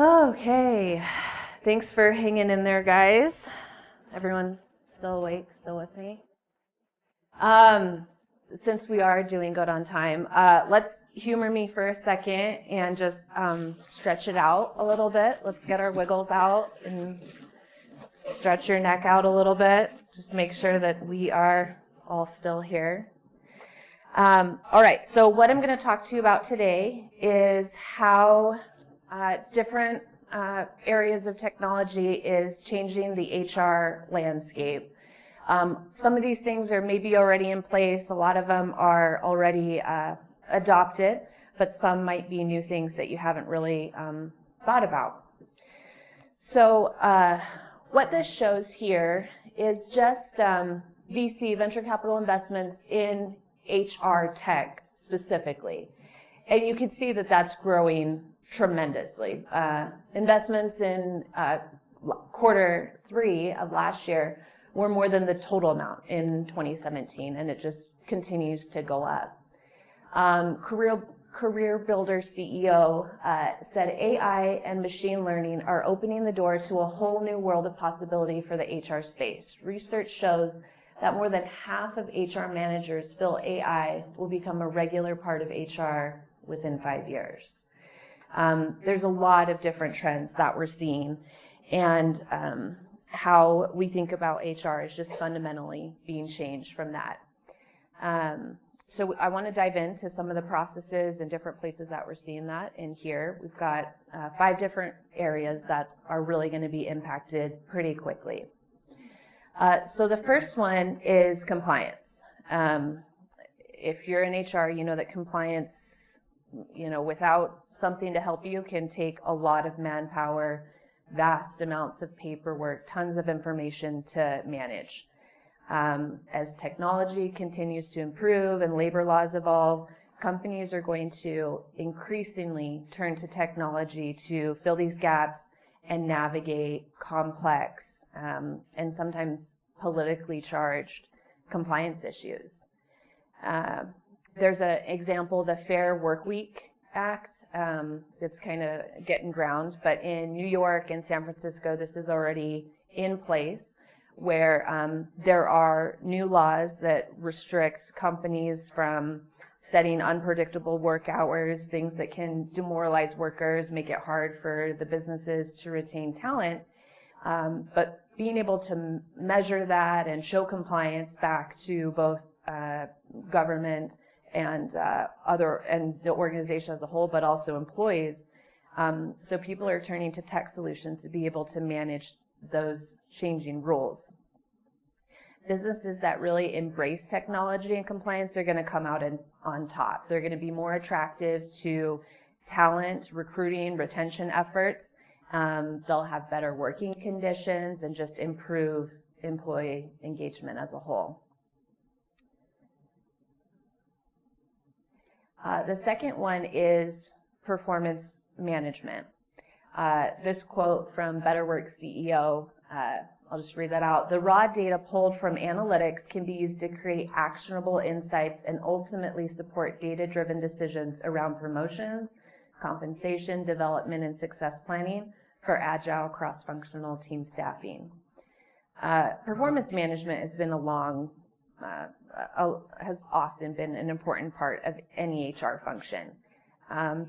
Okay, thanks for hanging in there, guys. Everyone still awake, still with me? Since we are doing good on time, let's humor me for a second and just stretch it out a little bit. Let's get our wiggles out and stretch your neck out a little bit. Just make sure that we are all still here. All right, so what I'm going to talk to you about today is how different areas of technology is changing the HR landscape. Some of these things are maybe already in place. A lot of them are already adopted, but some might be new things that you haven't really thought about. So what this shows here is just VC, venture capital investments in HR tech specifically. And you can see that that's growing tremendously. Investments in quarter 3 of last year were more than the total amount in 2017, and it just continues to go up. Career Builder CEO said AI and machine learning are opening the door to a whole new world of possibility for the HR space. Research shows that more than half of HR managers feel AI will become a regular part of HR within 5 years. There's a lot of different trends that we're seeing, and how we think about HR is just fundamentally being changed from that. So I want to dive into some of the processes and different places that we're seeing that in here. We've got 5 different areas that are really going to be impacted pretty quickly. So the first one is compliance. If you're in HR, you know that compliance, without something to help you, can take a lot of manpower, vast amounts of paperwork, tons of information to manage. As technology continues to improve and labor laws evolve, companies are going to increasingly turn to technology to fill these gaps and navigate complex and sometimes politically charged compliance issues. There's an example, the Fair Workweek Act, that's kind of getting ground, but in New York and San Francisco, this is already in place, where there are new laws that restrict companies from setting unpredictable work hours, things that can demoralize workers, make it hard for the businesses to retain talent. But being able to measure that and show compliance back to both government and the organization as a whole, but also employees. So people are turning to tech solutions to be able to manage those changing rules. Businesses that really embrace technology and compliance are going to come out on top. They're going to be more attractive to talent, recruiting, retention efforts. They'll have better working conditions and just improve employee engagement as a whole. The second one is performance management. This quote from BetterWorks CEO, I'll just read that out. "The raw data pulled from analytics can be used to create actionable insights and ultimately support data-driven decisions around promotions, compensation, development, and success planning for agile cross-functional team staffing." Performance management has been has often been an important part of any HR function.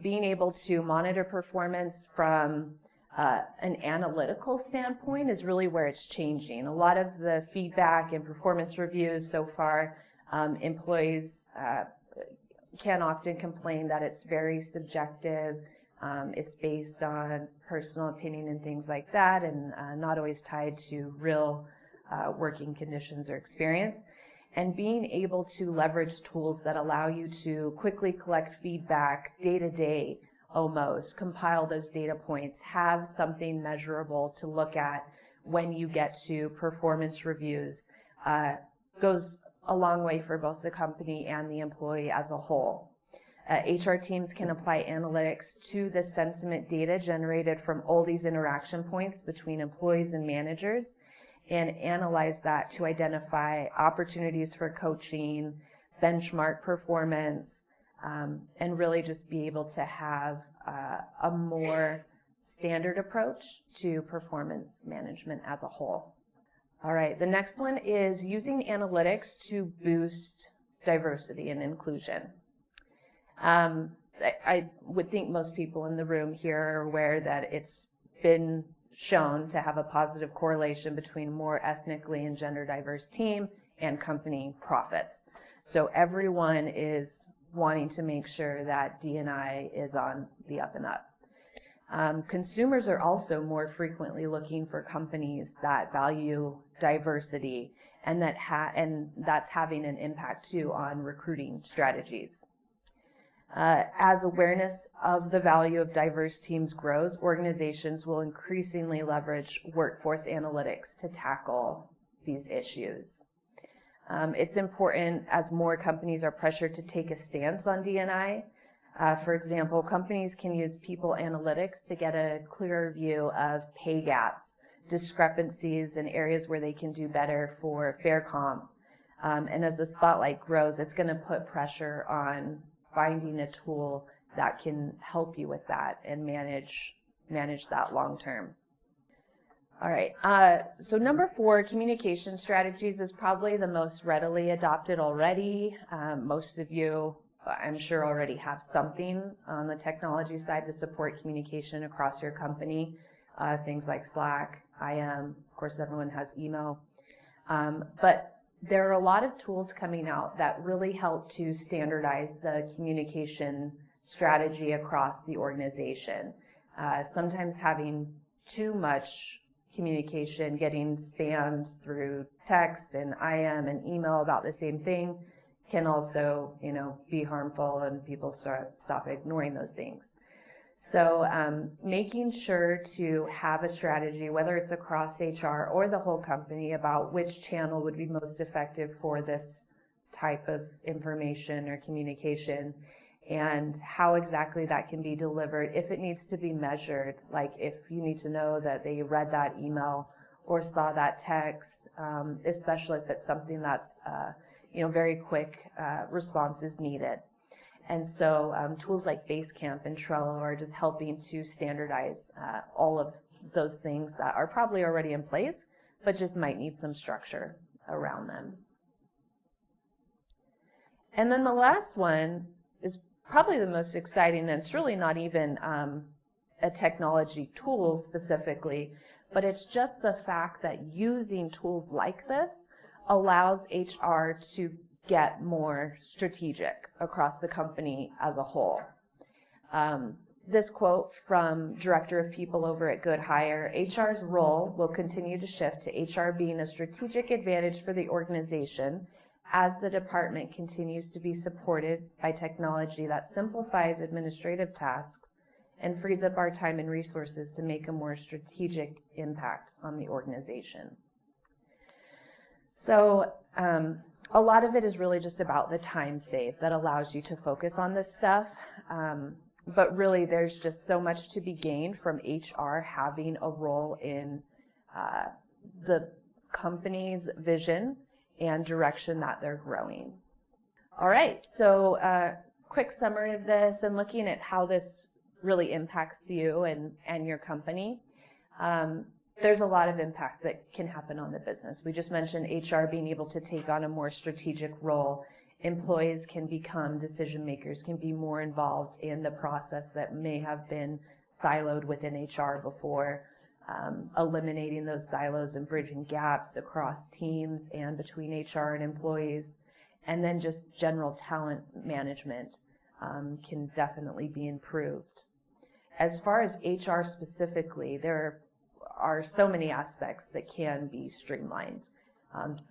Being able to monitor performance from an analytical standpoint is really where it's changing. A lot of the feedback and performance reviews so far, employees can often complain that it's very subjective. It's based on personal opinion and things like that, and not always tied to real working conditions or experience. And being able to leverage tools that allow you to quickly collect feedback day to day, almost, compile those data points, have something measurable to look at when you get to performance reviews, goes a long way for both the company and the employee as a whole. HR teams can apply analytics to the sentiment data generated from all these interaction points between employees and managers, and analyze that to identify opportunities for coaching, benchmark performance, and really just be able to have a more standard approach to performance management as a whole. All right, the next one is using analytics to boost diversity and inclusion. I would think most people in the room here are aware that it's been shown to have a positive correlation between more ethnically and gender diverse team and company profits. So everyone is wanting to make sure that D&I is on the up and up. Consumers are also more frequently looking for companies that value diversity, and that's having an impact too on recruiting strategies. As awareness of the value of diverse teams grows, organizations will increasingly leverage workforce analytics to tackle these issues. It's important as more companies are pressured to take a stance on D&I. For example, companies can use people analytics to get a clearer view of pay gaps, discrepancies, and areas where they can do better for fair comp. And as the spotlight grows, it's going to put pressure on finding a tool that can help you with that and manage that long term. All right, so number 4, communication strategies is probably the most readily adopted already. Most of you, I'm sure, already have something on the technology side to support communication across your company. Things like Slack, IM, of course everyone has email. But there are a lot of tools coming out that really help to standardize the communication strategy across the organization. Sometimes having too much communication, getting spammed through text and IM and email about the same thing can also, be harmful, and people stop ignoring those things. So making sure to have a strategy, whether it's across HR or the whole company, about which channel would be most effective for this type of information or communication, and how exactly that can be delivered, if it needs to be measured, like if you need to know that they read that email or saw that text, especially if it's something that's very quick response is needed. And so tools like Basecamp and Trello are just helping to standardize all of those things that are probably already in place, but just might need some structure around them. And then the last one is probably the most exciting, and it's really not even a technology tool specifically, but it's just the fact that using tools like this allows HR to get more strategic across the company as a whole. This quote from Director of People over at Good Hire: HR's role will continue to shift to HR being a strategic advantage for the organization as the department continues to be supported by technology that simplifies administrative tasks and frees up our time and resources to make a more strategic impact on the organization. So a lot of it is really just about the time save that allows you to focus on this stuff. But really, there's just so much to be gained from HR having a role in the company's vision and direction that they're growing. All right, so quick summary of this, and looking at how this really impacts you and your company. There's a lot of impact that can happen on the business. We just mentioned HR being able to take on a more strategic role. Employees can become decision makers, can be more involved in the process that may have been siloed within HR before, eliminating those silos and bridging gaps across teams and between HR and employees. And then just general talent management can definitely be improved. As far as HR specifically, there are so many aspects that can be streamlined.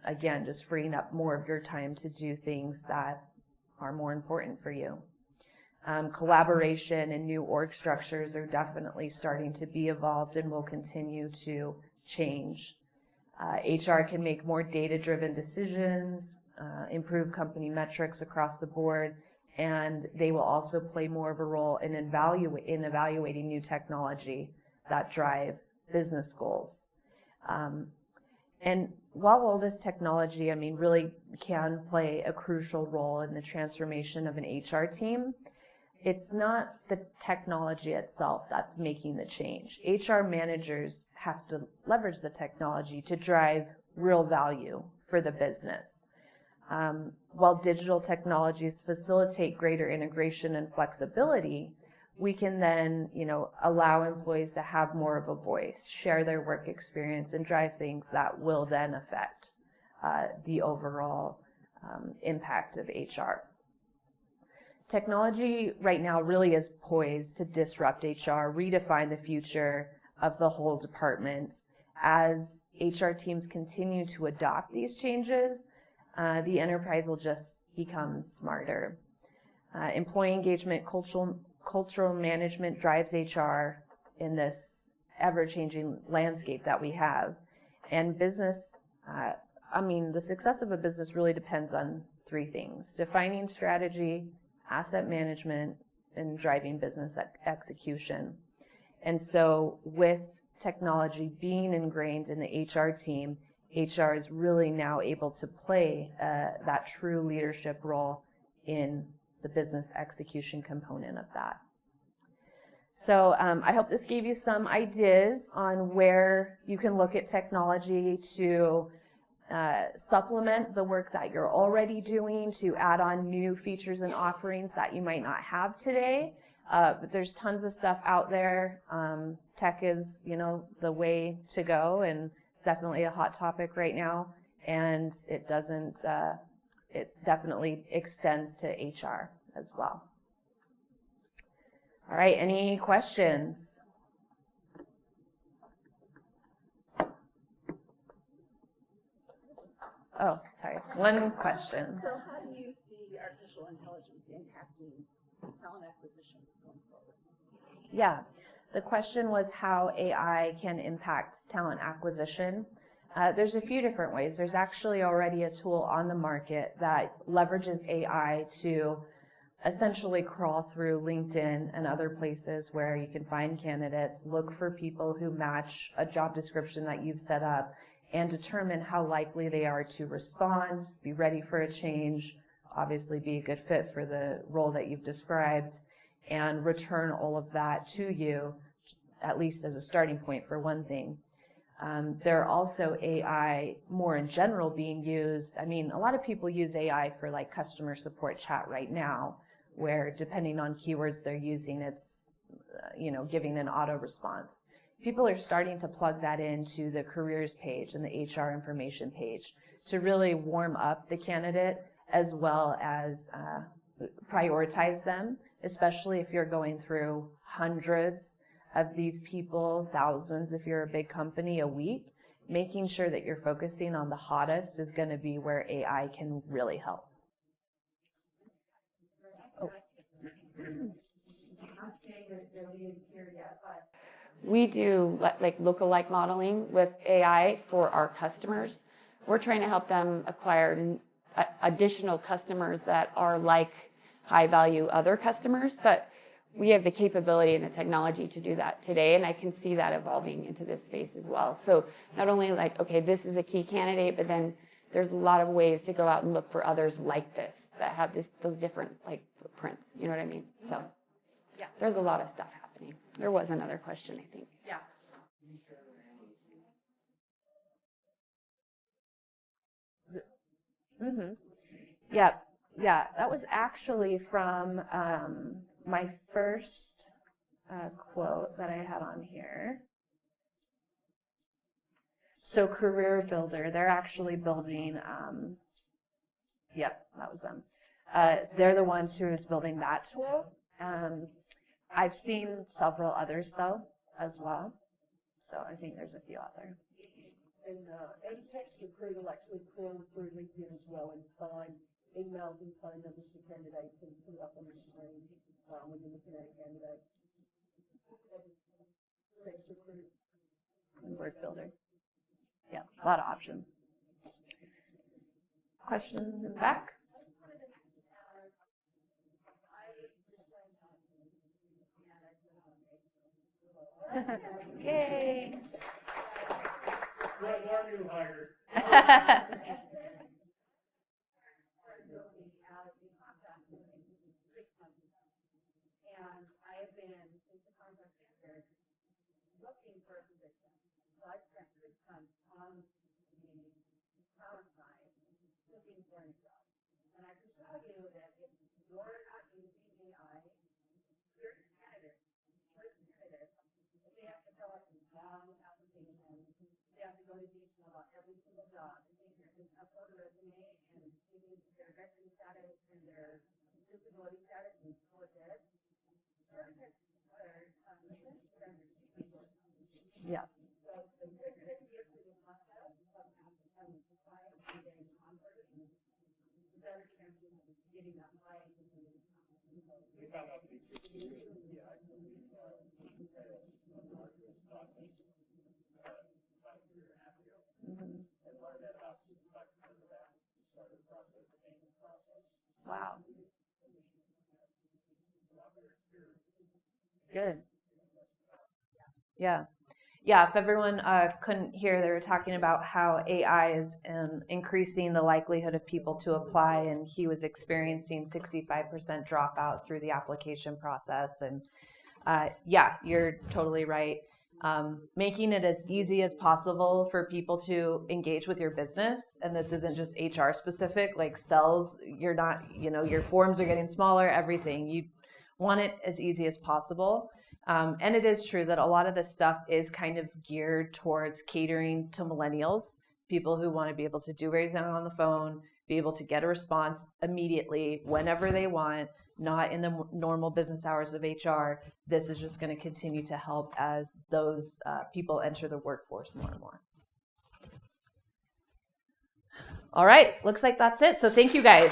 Again, just freeing up more of your time to do things that are more important for you. Collaboration and new org structures are definitely starting to be evolved and will continue to change. HR can make more data-driven decisions, improve company metrics across the board, and they will also play more of a role in evaluating new technology that drive business goals. And while all this technology, really can play a crucial role in the transformation of an HR team, it's not the technology itself that's making the change. HR managers have to leverage the technology to drive real value for the business. While digital technologies facilitate greater integration and flexibility, we can then, allow employees to have more of a voice, share their work experience, and drive things that will then affect the overall impact of HR. Technology right now really is poised to disrupt HR, redefine the future of the whole department. As HR teams continue to adopt these changes, the enterprise will just become smarter. Employee engagement, cultural management drives HR in this ever-changing landscape that we have. And business, the success of a business really depends on three things: defining strategy, asset management, and driving business execution. And so with technology being ingrained in the HR team, HR is really now able to play that true leadership role in the business execution component of that. So I hope this gave you some ideas on where you can look at technology to supplement the work that you're already doing, to add on new features and offerings that you might not have today. But there's tons of stuff out there. Tech is, the way to go, and it's definitely a hot topic right now. And it definitely extends to HR as well. All right, any questions? Oh, sorry, one question. So how do you see artificial intelligence impacting talent acquisition going forward? Yeah, the question was how AI can impact talent acquisition. There's a few different ways. There's actually already a tool on the market that leverages AI to essentially crawl through LinkedIn and other places where you can find candidates, look for people who match a job description that you've set up, and determine how likely they are to respond, be ready for a change, obviously be a good fit for the role that you've described, and return all of that to you, at least as a starting point for one thing. There are also AI more in general being used. A lot of people use AI for like customer support chat right now, where depending on keywords they're using, it's, giving an auto response. People are starting to plug that into the careers page and the HR information page to really warm up the candidate as well as prioritize them, especially if you're going through hundreds of these people, thousands if you're a big company a week. Making sure that you're focusing on the hottest is going to be where AI can really help. Oh. We do like lookalike modeling with AI for our customers. We're trying to help them acquire additional customers that are like high-value other customers, but we have the capability and the technology to do that today, and I can see that evolving into this space as well. So not only like, okay, this is a key candidate, but then there's a lot of ways to go out and look for others like this that have those different like footprints. You know what I mean? So yeah, there's a lot of stuff happening. There was another question, I think. Yeah. Mm-hmm. Yeah, that was actually from my first quote that I had on here. So Career Builder, they're actually building, yep, that was them. They're the ones who is building that tool. I've seen several others though, as well. So I think there's a few out there. And text recruiter will actually crawl through LinkedIn as well and find emails and phone numbers for candidates and put it up on the screen when you're looking at a candidate. Text recruit. And Work Builder. Yeah, a lot of options. Question in the back? Yay! Our new hire. And I have been, since the contract ended, looking for a position. So I spent 6 months on the talent side looking for a job. And I can tell you that if you're not using AI, your candidate, if they have to fill out these long applications, they have to go into detail about every single job, and they can just upload a resume and change their veteran status and their disability status and so it is. Yeah. Wow. Good. Yeah. Yeah, if everyone couldn't hear, they were talking about how AI is increasing the likelihood of people to apply, and he was experiencing 65% dropout through the application process. And yeah, you're totally right. Making it as easy as possible for people to engage with your business, and this isn't just HR specific, like sales, you're not, your forms are getting smaller, everything. You want it as easy as possible. And it is true that a lot of this stuff is kind of geared towards catering to millennials, people who want to be able to do everything on the phone, be able to get a response immediately, whenever they want, not in the normal business hours of HR. This is just going to continue to help as those people enter the workforce more and more. All right, looks like that's it. So thank you guys.